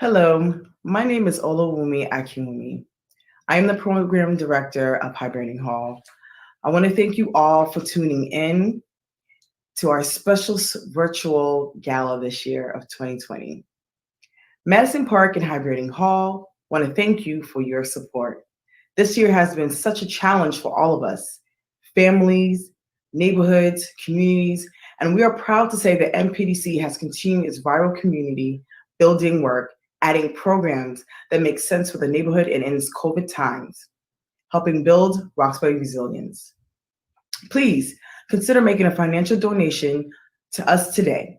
Hello, my name is Olawumi Akinwumi. I am the program director of Hibernian Hall. I want to thank you all for tuning in to our special virtual gala this year of 2020. Madison Park and Hibernian Hall want to thank you for your support. This year has been such a challenge for all of us, families, neighborhoods, communities, and we are proud to say that MPDC has continued its viral community building work, adding programs that make sense for the neighborhood and in its COVID times, helping build Roxbury resilience. Please consider making a financial donation to us today.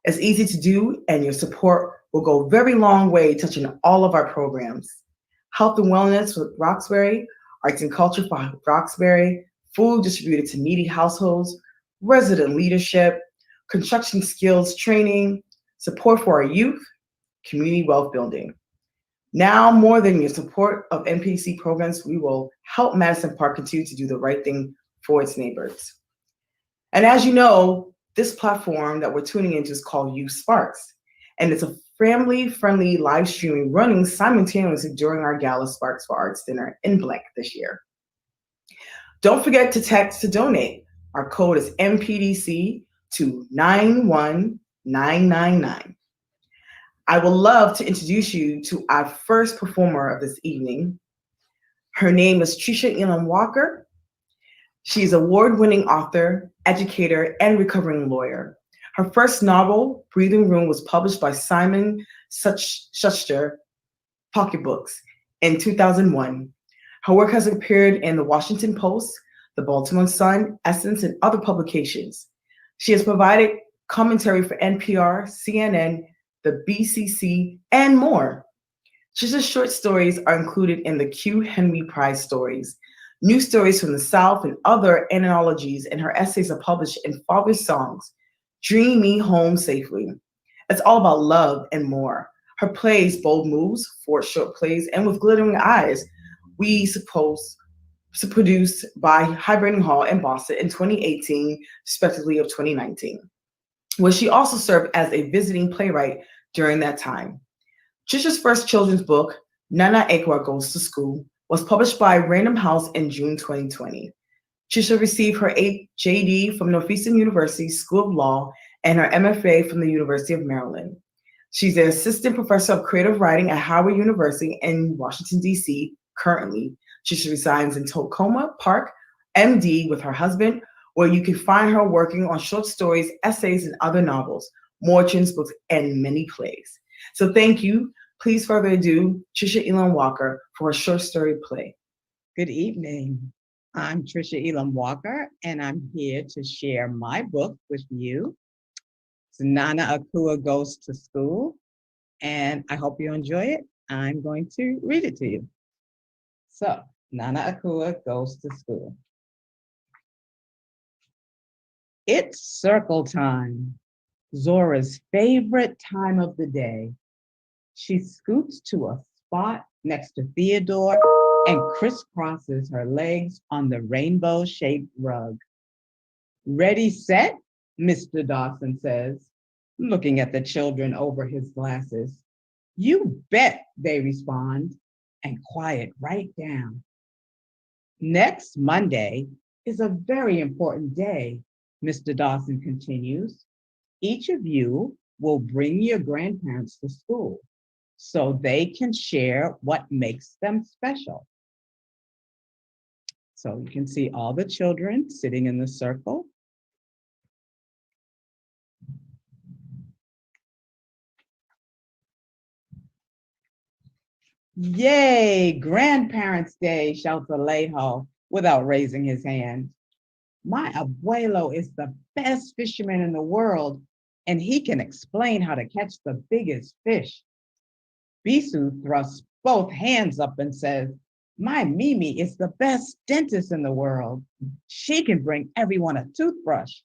It's easy to do, and your support will go a very long way touching all of our programs. Health and wellness with Roxbury, arts and culture for Roxbury, food distributed to needy households, resident leadership, construction skills training, support for our youth, community wealth building. Now, more than your support of MPC programs, we will help Madison Park continue to do the right thing for its neighbors. And as you know, this platform that we're tuning into is called Youth Sparks, and it's a family-friendly live streaming running simultaneously during our Gala Sparks for Arts Dinner in Blank this year. Don't forget to text to donate. Our code is MPDC to 91999. I would love to introduce you to our first performer of this evening. Her name is Trisha Elam Walker. She's an award-winning author, educator, and recovering lawyer. Her first novel, Breathing Room, was published by Simon Schuster Pocketbooks in 2001. Her work has appeared in the Washington Post, the Baltimore Sun, Essence, and other publications. She has provided commentary for NPR, CNN, the BCC, and more. Trisha's short stories are included in the Q. Henry Prize Stories, New Stories from the South, and other anthologies, and her essays are published in Father's Songs, Dream Me Home Safely. It's all about love and more. Her plays, Bold Moves, 4 short plays, and With Glittering Eyes, we suppose produced by Hibernian Hall in Boston in 2018, respectively of 2019, where she also served as a visiting playwright during that time. Trisha's first children's book, Nana Ekwa Goes to School, was published by Random House in June 2020. Trisha received her JD from Northeastern University School of Law and her MFA from the University of Maryland. She's the assistant professor of creative writing at Howard University in Washington, D.C. currently. Trisha resides in Tacoma Park, MD, with her husband, where you can find her working on short stories, essays, and other novels, more children's books, and many plays. So thank you. Please, further ado, Trisha Elam Walker for a short story play. Good evening. I'm Trisha Elam Walker, and I'm here to share my book with you. It's Nana Akua Goes to School, and I hope you enjoy it. I'm going to read it to you. So, Nana Akua Goes to School. It's circle time, Zora's favorite time of the day. She scoots to a spot next to Theodore and crisscrosses her legs on the rainbow-shaped rug. Ready, set, Mr. Dawson says, looking at the children over his glasses. You bet, they respond, and quiet right down. Next Monday is a very important day, Mr. Dawson continues. Each of you will bring your grandparents to school so they can share what makes them special. So you can see all the children sitting in the circle. Yay, Grandparents' Day, shouts Alejo without raising his hand. My abuelo is the best fisherman in the world, and he can explain how to catch the biggest fish. Bisu thrusts both hands up and says, my Mimi is the best dentist in the world. She can bring everyone a toothbrush.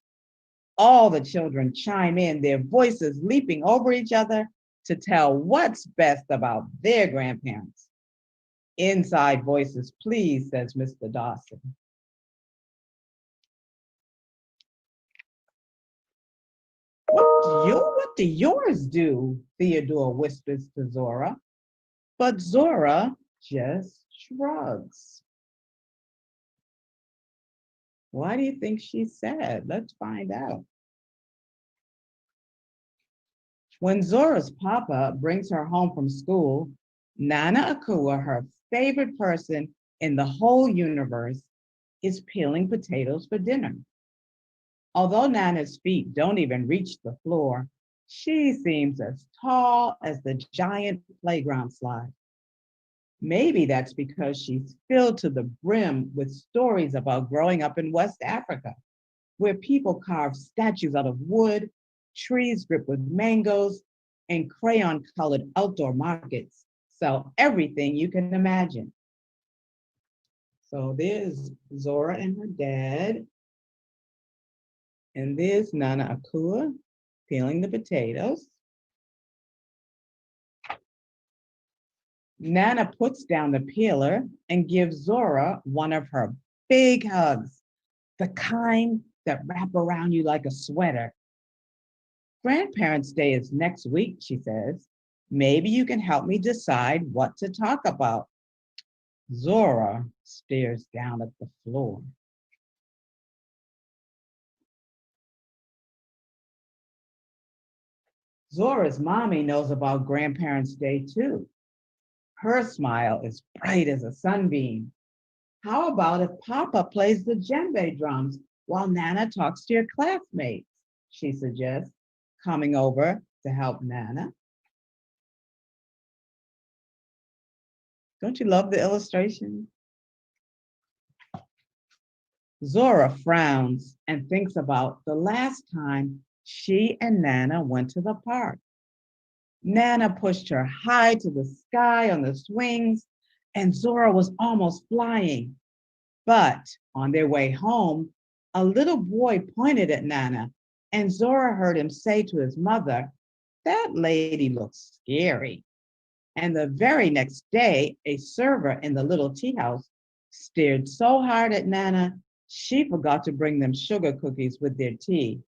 All the children chime in, their voices leaping over each other to tell what's best about their grandparents. Inside voices, please, says Mr. Dawson. What do yours do? Theodore whispers to Zora. But Zora just shrugs. Why do you think she's sad? Let's find out. When Zora's papa brings her home from school, Nana Akua, her favorite person in the whole universe, is peeling potatoes for dinner. Although Nana's feet don't even reach the floor, she seems as tall as the giant playground slide. Maybe that's because she's filled to the brim with stories about growing up in West Africa, where people carve statues out of wood, trees dripped with mangoes, and crayon colored outdoor markets sell everything you can imagine. So there's Zora and her dad, and there's Nana Akua peeling the potatoes. Nana puts down the peeler and gives Zora one of her big hugs, the kind that wrap around you like a sweater. Grandparents' Day is next week, she says. Maybe you can help me decide what to talk about. Zora stares down at the floor. Zora's mommy knows about Grandparents' Day too. Her smile is bright as a sunbeam. How about if Papa plays the djembe drums while Nana talks to your classmates? She suggests, coming over to help Nana. Don't you love the illustration? Zora frowns and thinks about the last time she and Nana went to the park. Nana pushed her high to the sky on the swings, and Zora was almost flying. But on their way home, a little boy pointed at Nana, and Zora heard him say to his mother, "That lady looks scary." And the very next day, a server in the little tea house stared so hard at Nana, she forgot to bring them sugar cookies with their tea.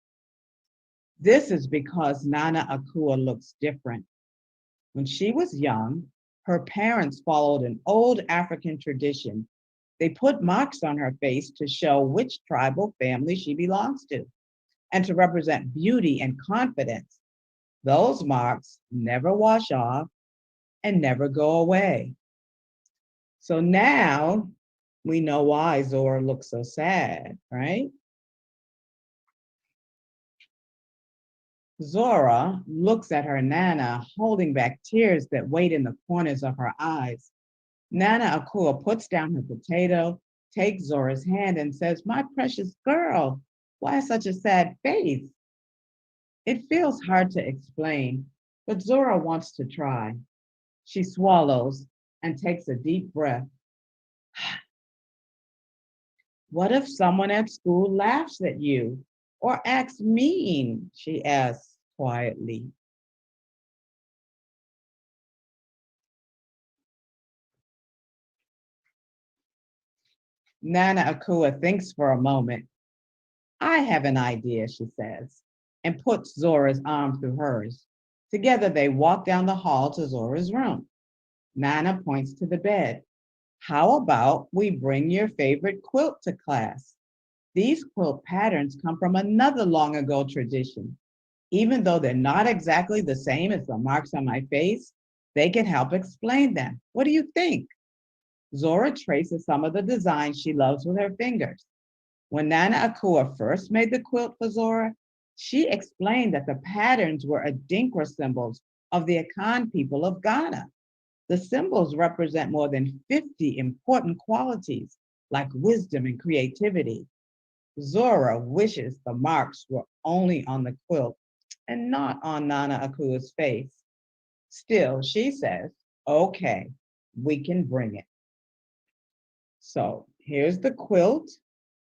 This is because Nana Akua looks different. When she was young, her parents followed an old African tradition. They put marks on her face to show which tribal family she belongs to and to represent beauty and confidence. Those marks never wash off and never go away. So now we know why Zora looks so sad, right? Zora looks at her Nana, holding back tears that wait in the corners of her eyes. Nana Akua puts down her potato, takes Zora's hand, and says, "My precious girl, why such a sad face?" It feels hard to explain, but Zora wants to try. She swallows and takes a deep breath. What if someone at school laughs at you or acts mean? She asks quietly. Nana Akua thinks for a moment. "I have an idea," she says, and puts Zora's arm through hers. Together, they walk down the hall to Zora's room. Nana points to the bed. "How about we bring your favorite quilt to class?" These quilt patterns come from another long ago tradition. Even though they're not exactly the same as the marks on my face, they can help explain them. What do you think? Zora traces some of the designs she loves with her fingers. When Nana Akua first made the quilt for Zora, she explained that the patterns were Adinkra symbols of the Akan people of Ghana. The symbols represent more than 50 important qualities like wisdom and creativity. Zora wishes the marks were only on the quilt and not on Nana Akua's face. Still, she says, "Okay, we can bring it." So here's the quilt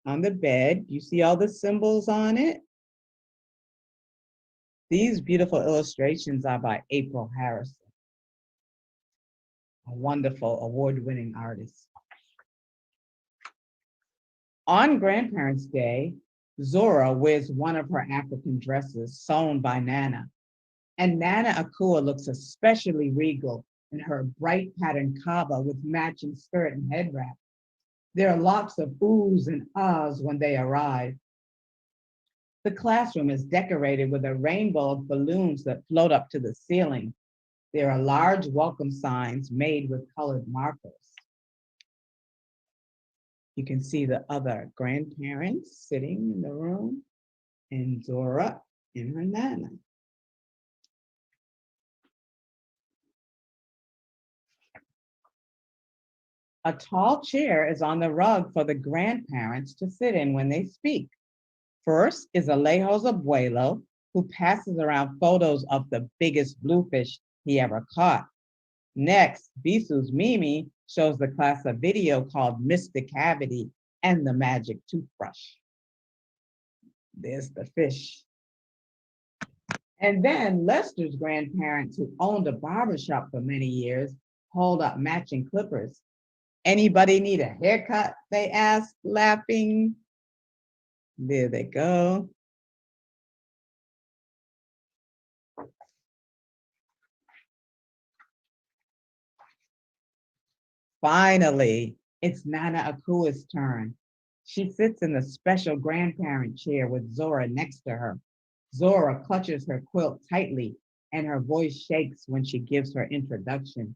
on the bed. You see all the symbols on it? These beautiful illustrations are by April Harrison, a wonderful award-winning artist. On Grandparents' Day, Zora wears one of her African dresses sewn by Nana, and Nana Akua looks especially regal in her bright patterned kaba with matching skirt and head wrap. There are lots of oohs and ahs when they arrive. The classroom is decorated with a rainbow of balloons that float up to the ceiling. There are large welcome signs made with colored markers. You can see the other grandparents sitting in the room and Zora and her Nana. A tall chair is on the rug for the grandparents to sit in when they speak. First is Alejo's abuelo, who passes around photos of the biggest bluefish he ever caught. Next, Bisu's Mimi shows the class a video called Miss the Cavity and the Magic Toothbrush. There's the fish. And then Lester's grandparents, who owned a barbershop for many years, hold up matching clippers. Anybody need a haircut? They asked, laughing. There they go. Finally, it's Nana Akua's turn. She sits in the special grandparent chair with Zora next to her. Zora clutches her quilt tightly and her voice shakes when she gives her introduction.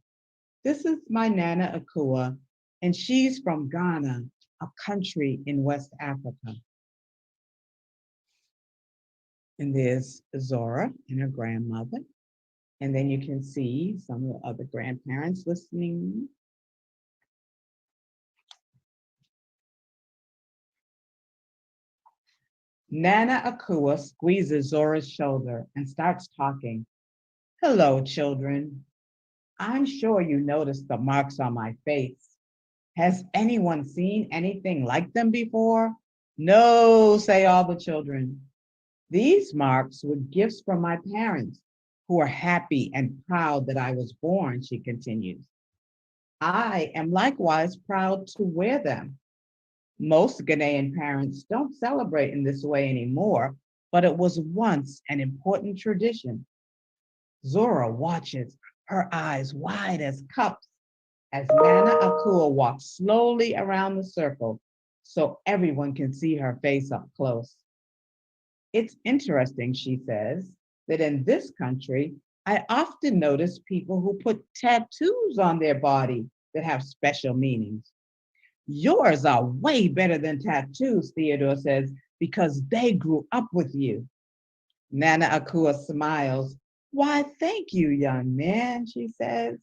This is my Nana Akua, and she's from Ghana, a country in West Africa. And there's Zora and her grandmother. And then you can see some of the other grandparents listening. Nana Akua squeezes Zora's shoulder and starts talking. Hello, children. I'm sure you noticed the marks on my face. Has anyone seen anything like them before? No, say all the children. These marks were gifts from my parents, who are happy and proud that I was born, she continues. I am likewise proud to wear them. Most Ghanaian parents don't celebrate in this way anymore, but it was once an important tradition. Zora watches, her eyes wide as cups, as Nana Akua walks slowly around the circle so everyone can see her face up close. It's interesting, she says, that in this country, I often notice people who put tattoos on their body that have special meanings. Yours are way better than tattoos, Theodore says, because they grew up with you. Nana Akua smiles. Why, thank you, young man, she says.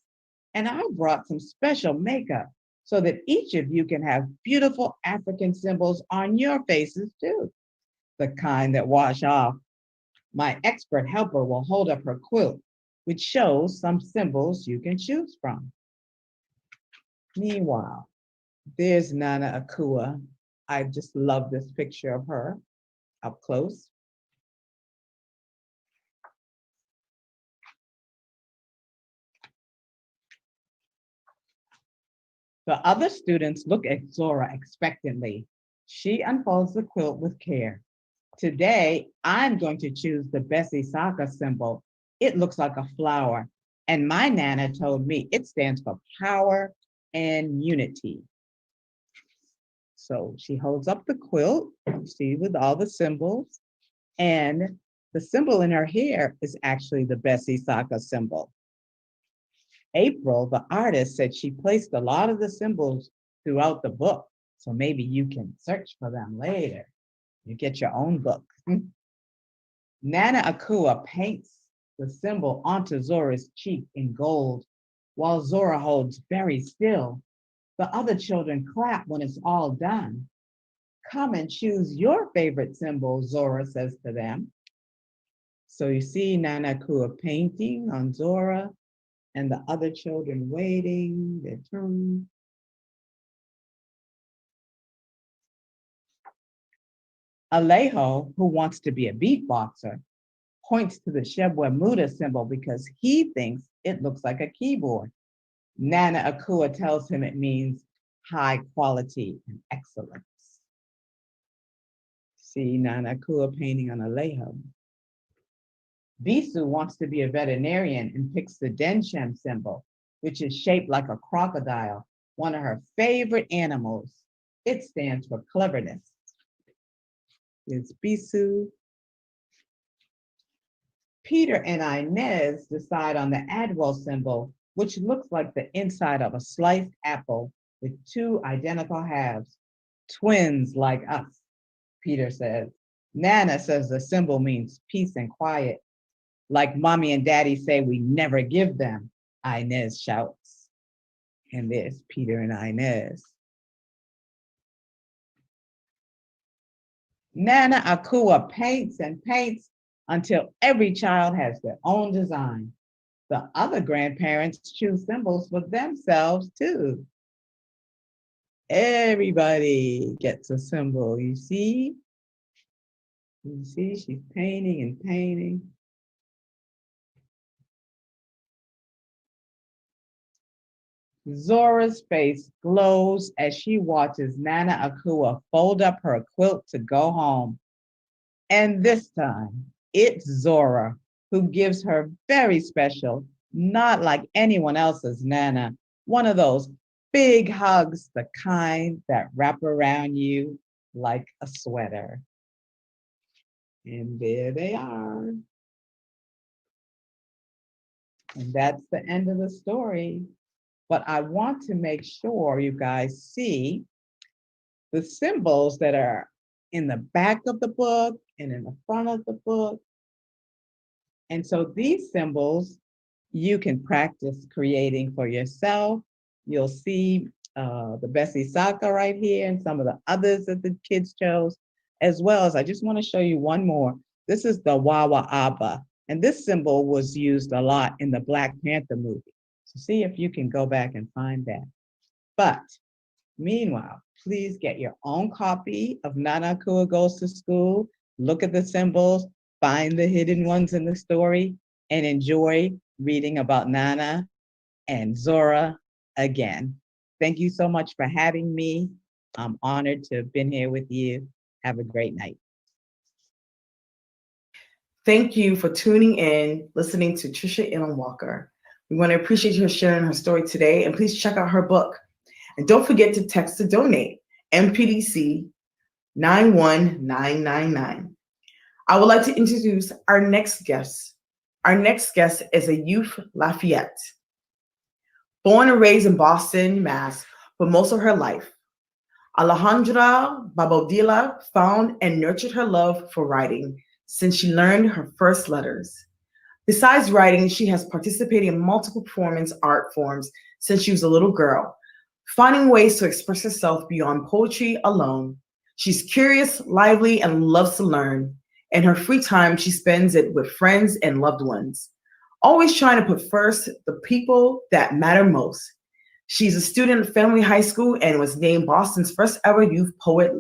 And I brought some special makeup so that each of you can have beautiful African symbols on your faces too, the kind that wash off. My expert helper will hold up her quilt, which shows some symbols you can choose from. Meanwhile, there's Nana Akua. I just love this picture of her up close. The other students look at Zora expectantly. She unfolds the quilt with care. Today, I'm going to choose the Bessie Saka symbol. It looks like a flower, and my Nana told me it stands for power and unity. So she holds up the quilt, see, with all the symbols, and the symbol in her hair is actually the Bessie Saka symbol. April, the artist, said she placed a lot of the symbols throughout the book, so maybe you can search for them later. You get your own book. Nana Akua paints the symbol onto Zora's cheek in gold, while Zora holds very still. The other children clap when it's all done. Come and choose your favorite symbol, Zora says to them. So you see Nana Akua painting on Zora and the other children waiting their turn. Alejo, who wants to be a beatboxer, points to the Shebwe Muda symbol because he thinks it looks like a keyboard. Nana Akua tells him it means high quality and excellence. see Nana Kua painting on a layhub. Bisu wants to be a veterinarian and picks the Denchem symbol, which is shaped like a crocodile, one of her favorite animals. It stands for cleverness. It's Bisu. Peter and Inez decide on the Adwell symbol, which looks like the inside of a sliced apple with two identical halves. Twins like us, Peter says. Nana says the symbol means peace and quiet. Like mommy and daddy say we never give them, Inez shouts. And there's Peter and Inez. Nana Akua paints and paints until every child has their own design. The other grandparents choose symbols for themselves too. Everybody gets a symbol, you see? You see, she's painting and painting. Zora's face glows as she watches Nana Akua fold up her quilt to go home. And this time, it's Zora who gives her very special, not like anyone else's Nana, one of those big hugs, the kind that wrap around you like a sweater. And there they are. And that's the end of the story. But I want to make sure you guys see the symbols that are in the back of the book and in the front of the book. And so these symbols you can practice creating for yourself. You'll see the Bessie Saka right here and some of the others that the kids chose, as well as I just want to show you one more. This is the Wawa Aba, and this symbol was used a lot in the Black Panther movie. So see if you can go back and find that. But meanwhile, please get your own copy of Nana Akua Goes to School, look at the symbols, find the hidden ones in the story, and enjoy reading about Nana and Zora again. Thank you so much for having me. I'm honored to have been here with you. Have a great night. Thank you for tuning in, listening to Trisha Inland Walker. We want to appreciate her sharing her story today, and please check out her book. And don't forget to text to donate, MPDC 91999. I would like to introduce our next guest. Our next guest is a youth Lafayette. Born and raised in Boston, Mass, for most of her life, Alejandra Babodila found and nurtured her love for writing since she learned her first letters. Besides writing, she has participated in multiple performance art forms since she was a little girl, finding ways to express herself beyond poetry alone. She's curious, lively, and loves to learn. In her free time, she spends it with friends and loved ones, always trying to put first the people that matter most. She's a student at Family High School and was named Boston's first ever Youth Poet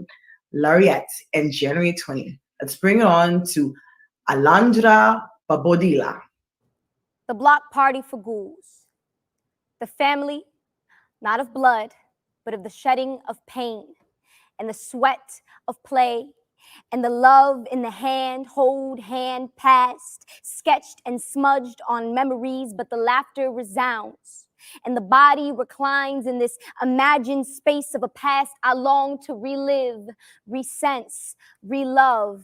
Laureate in January 20. Let's bring it on to Alejandra Babodila. The block party for ghouls. The family, not of blood, but of the shedding of pain and the sweat of play and the love in the hand, hold, hand passed, sketched and smudged on memories, but the laughter resounds. And the body reclines in this imagined space of a past I long to relive, resense, relove.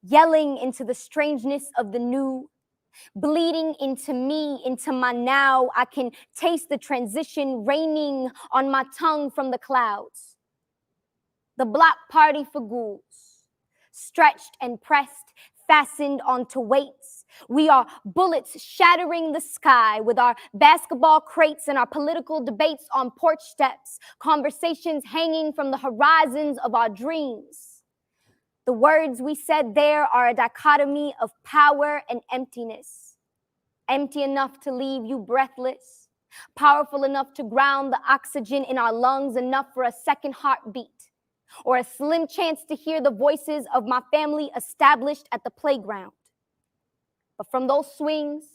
Yelling into the strangeness of the new, bleeding into me, into my now. I can taste the transition raining on my tongue from the clouds. The block party for ghouls, stretched and pressed, fastened onto weights. We are bullets shattering the sky with our basketball crates and our political debates on porch steps, conversations hanging from the horizons of our dreams. The words we said there are a dichotomy of power and emptiness. Empty enough to leave you breathless, powerful enough to ground the oxygen in our lungs, enough for a second heartbeat, or a slim chance to hear the voices of my family established at the playground. But from those swings,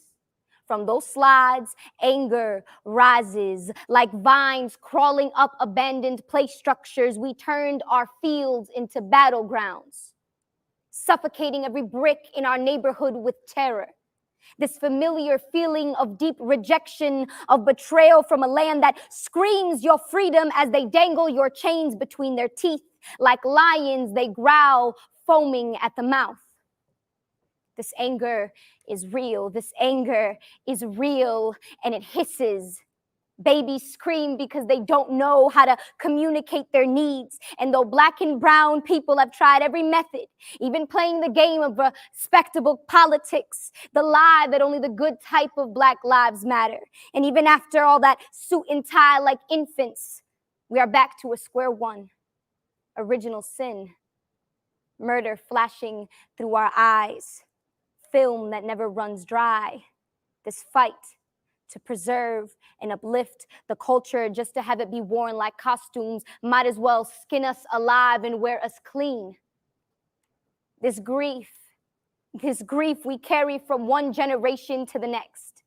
From those slides, anger rises like vines crawling up abandoned place structures. We turned our fields into battlegrounds, suffocating every brick in our neighborhood with terror. This familiar feeling of deep rejection, of betrayal from a land that screams your freedom as they dangle your chains between their teeth. Like lions, they growl, foaming at the mouth. This anger is real. This anger is real, and it hisses. Babies scream because they don't know how to communicate their needs. And though Black and brown people have tried every method, even playing the game of respectable politics, the lie that only the good type of Black lives matter. And even after all that suit and tie like infants, we are back to a square one. Original sin. Murder flashing through our eyes. Film that never runs dry. This fight to preserve and uplift the culture just to have it be worn like costumes might as well skin us alive and wear us clean. This grief we carry from one generation to the next.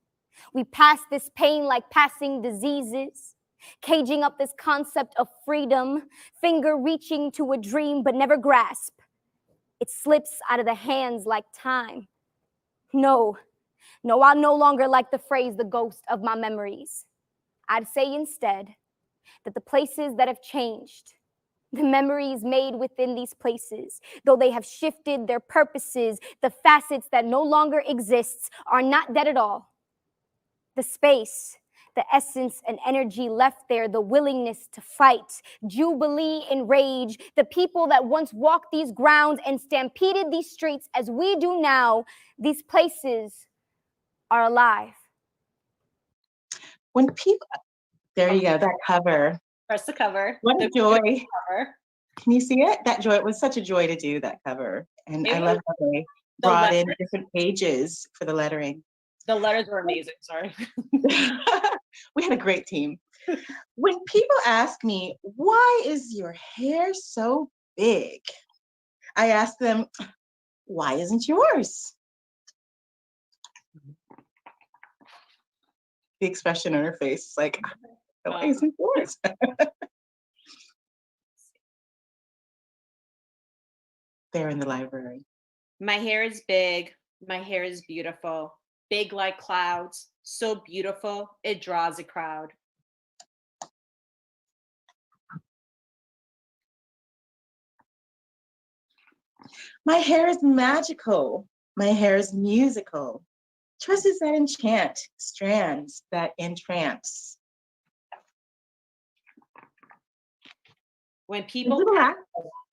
We pass this pain like passing diseases, caging up this concept of freedom, finger reaching to a dream but never grasp. It slips out of the hands like time. No, I no longer like the phrase, the ghost of my memories. I'd say instead that the places that have changed, the memories made within these places, though they have shifted their purposes, the facets that no longer exists are not dead at all. The space, the essence and energy left there, the willingness to fight, jubilee and rage, the people that once walked these grounds and stampeded these streets as we do now, these places are alive. When people, there you go, that cover. Press the cover. What a The joy. cover. Can you see it? That joy, it was such a joy to do that cover. And I love how they The brought in letters. different pages for the lettering. The letters were amazing. Sorry. We had a great team. When people ask me, why is your hair so big? I ask them, why isn't yours? The expression on her face is like, why isn't yours? They're in the library. My hair is big. My hair is beautiful. Big like clouds. So beautiful, it draws a crowd. My hair is magical. My hair is musical. Tresses that enchant, strands that entrance. When people Little ask,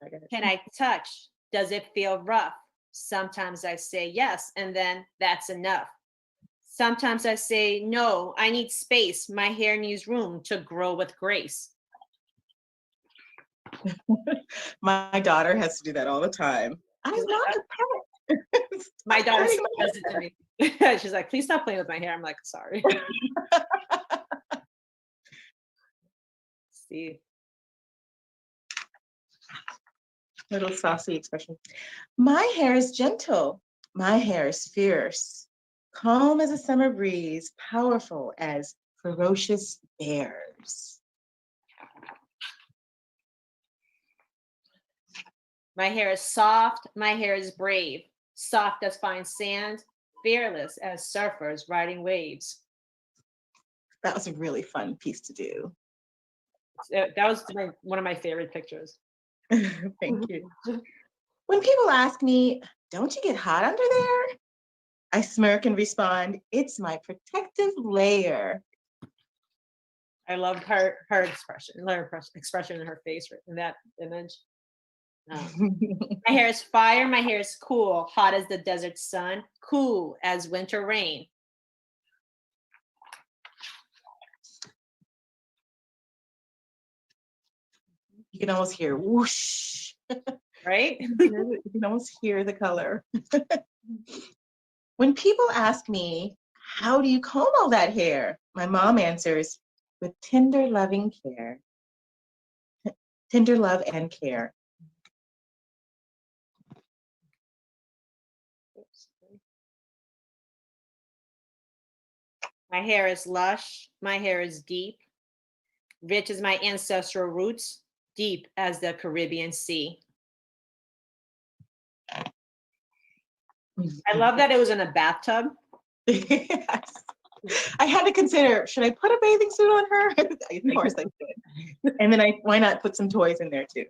act- can I touch? Does it feel rough? Sometimes I say yes, and then that's enough. Sometimes I say, no, I need space. My hair needs room to grow with grace. My daughter has to do that all the time. I'm not a pet. My daughter hurting my does it to me. She's like, please stop playing with my hair. I'm like, sorry. See, Little saucy expression. My hair is gentle. My hair is fierce. Calm as a summer breeze, powerful as ferocious bears. my hair is soft. My hair is brave. Soft as fine sand. Fearless as surfers riding waves. That was a really fun piece to do. That was one of my favorite pictures. Thank you. When people ask me, don't you get hot under there? I smirk and respond, it's my protective layer. I loved her expression in her face in that image. My hair is fire, my hair is cool, hot as the desert sun, cool as winter rain. You can almost hear whoosh. Right? You can almost hear the color. When people ask me, how do you comb all that hair? My mom answers, with tender, loving care. Tender love and care. My hair is lush. My hair is deep. Rich as my ancestral roots, deep as the Caribbean Sea. I love that it was in a bathtub. Yes. I had to consider, should I put a bathing suit on her? Of course I did. And then why not put some toys in there too?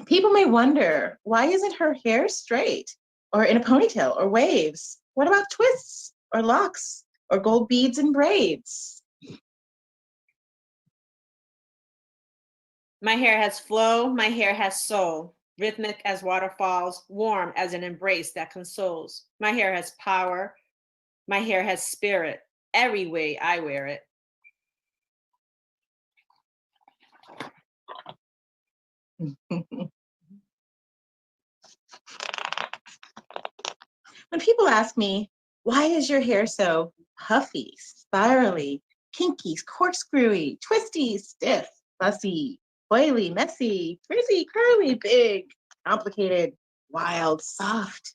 People may wonder, why isn't her hair straight or in a ponytail or waves? What about twists or locks or gold beads and braids? My hair has flow, my hair has soul, rhythmic as waterfalls, warm as an embrace that consoles. My hair has power, my hair has spirit, every way I wear it. When people ask me, why is your hair so puffy, spirally, kinky, corkscrewy, twisty, stiff, fussy, oily, messy, frizzy, curly, big, complicated, wild, soft,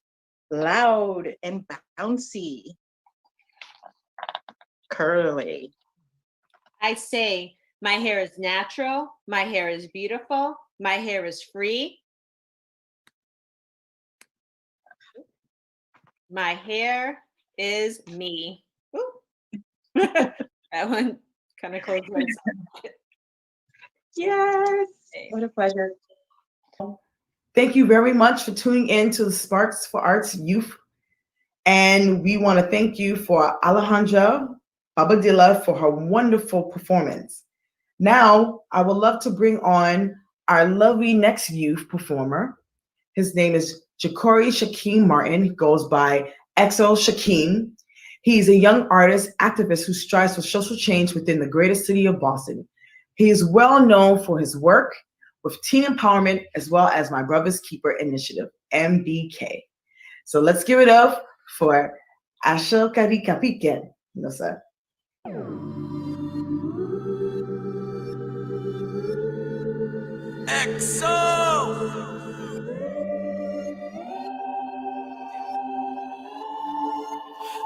loud, and bouncy, curly? I say, my hair is natural, my hair is beautiful, my hair is free. My hair is me. That one kind of close. Yes, what a pleasure. Thank you very much for tuning in to the Sparks for Arts Youth. And we want to thank you for Alejandra Babadilla for her wonderful performance. Now, I would love to bring on our lovely next youth performer. His name is Ja'Cory Shaquem Martin. He goes by XO Shaquem. He's a young artist, activist who strives for social change within the greater city of Boston. He is well known for his work with teen empowerment as well as My Brother's Keeper Initiative, MBK. So let's give it up for Ashel Karikapiken. No, sir. XO!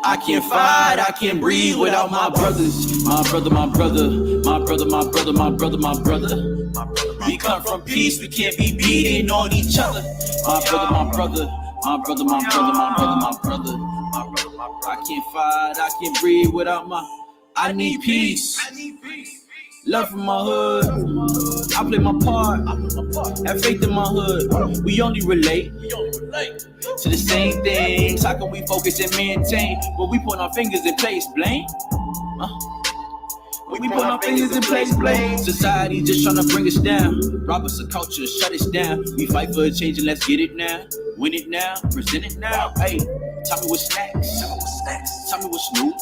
I can't fight, I can't breathe without my brothers. My brother, my brother, my brother, my brother, my brother, my brother. We come from peace, we can't be beating on each other. My brother, my brother, my brother, my brother, my brother, my brother. I can't fight, I can't breathe without I need peace. Love from my hood. I play my part. Have faith in my hood. We only relate to the same things. How can we focus and maintain when we put our fingers in place? Blame? We put our fingers in place, blame. Society just trying to bring us down. Rob us of culture, shut us down. We fight for a change and let's get it now. Win it now, present it now. Hey, tell me what's next. Tell me what's new.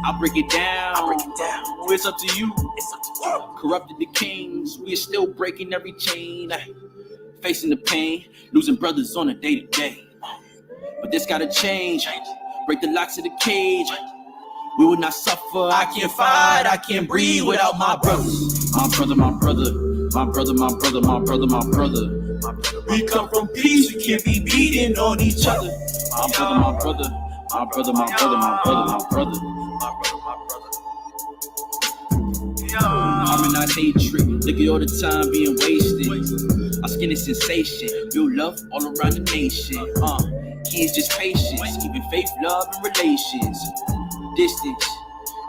I'll break it down. It's up to you. Corrupted the kings. We are still breaking every chain. Facing the pain. Losing brothers on a day-to-day. But this gotta change. Break the locks of the cage. We will not suffer. I can't fight. I can't breathe without my brothers. My brother, my brother. My brother, my brother, my brother, my brother. We come from peace. We can't be beating on each other. My brother, my brother. My brother, my brother, my brother, my brother. I'm in our hatred, look at all the time being wasted. Our skin is sensation, real love all around the nation. Kids just patience, keeping faith, love, and relations. Distance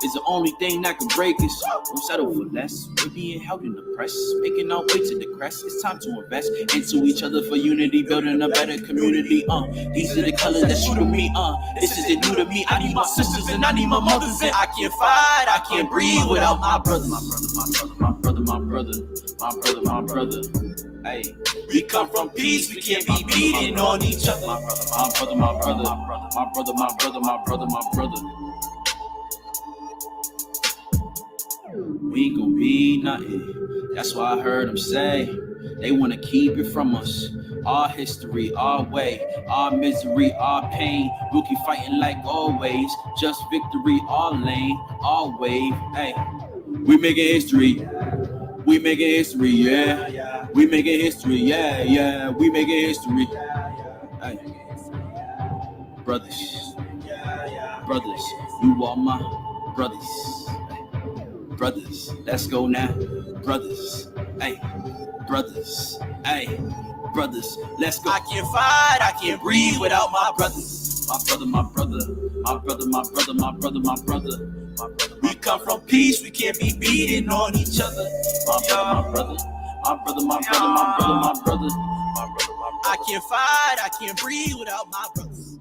is the only thing that can break us. Don't settle for less. We're being held in the press, making our way to the crest. It's time to invest into each other for unity, building a better community. These are the colors that shoot at me. This isn't new to me. I need my sisters and I need my mothers, and I can't fight. I can't breathe without my brothers. My brother, my brother, my brother, my brother, my brother. Hey, we come from peace. We can't be beating on each other. My brother, my brother, my brother, my brother, my brother, my brother, my brother. We ain't gon' be nothing. That's why I heard them say they wanna keep it from us. Our history, our way, our misery, our pain. We'll keep fighting like always. Just victory, our lane, our wave. Hey, we making history. We making history, yeah. We making history, yeah, yeah. We making history. Hey, brothers. brothers. You are my brothers. Brothers, let's go now. Brothers, hey, brothers, hey, brothers, let's go. I can't fight, I can't breathe without my brothers. My brother, my brother, my brother, my brother, my brother, my brother. We come from peace, we can't be beating on each other. My brother, my brother, my brother, my brother, my brother, my brother, my brother. I can't fight, I can't breathe without my brothers.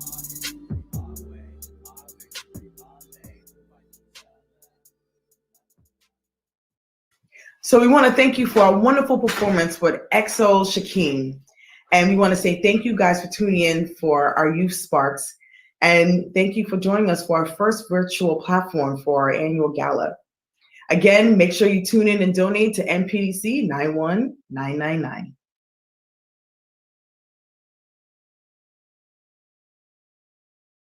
So we want to thank you for a wonderful performance with EXO Shakim. And we want to say thank you guys for tuning in for our Youth Sparks. And thank you for joining us for our first virtual platform for our annual gala. Again, make sure you tune in and donate to NPDC 91999.